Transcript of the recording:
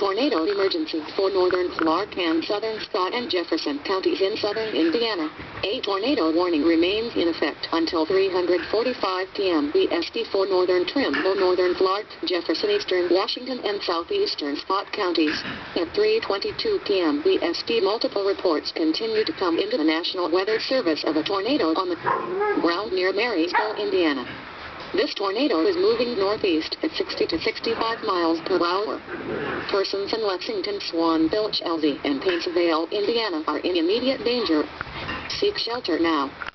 tornado emergency for northern Clark and southern Scott and Jefferson counties in southern Indiana. A tornado warning remains in effect until 3:45 p.m. EST for northern Trimble, northern Clark, Jefferson, eastern Washington, and southeastern Scott counties. At 3:22 p.m. EST, multiple reports continue to come into the National Weather Service of a tornado on the ground near Marysville, Indiana. This tornado is moving northeast at 60 to 65 miles per hour. Persons in Lexington, Swanville, and Paynesveille, Indiana are in immediate danger. Seek shelter now.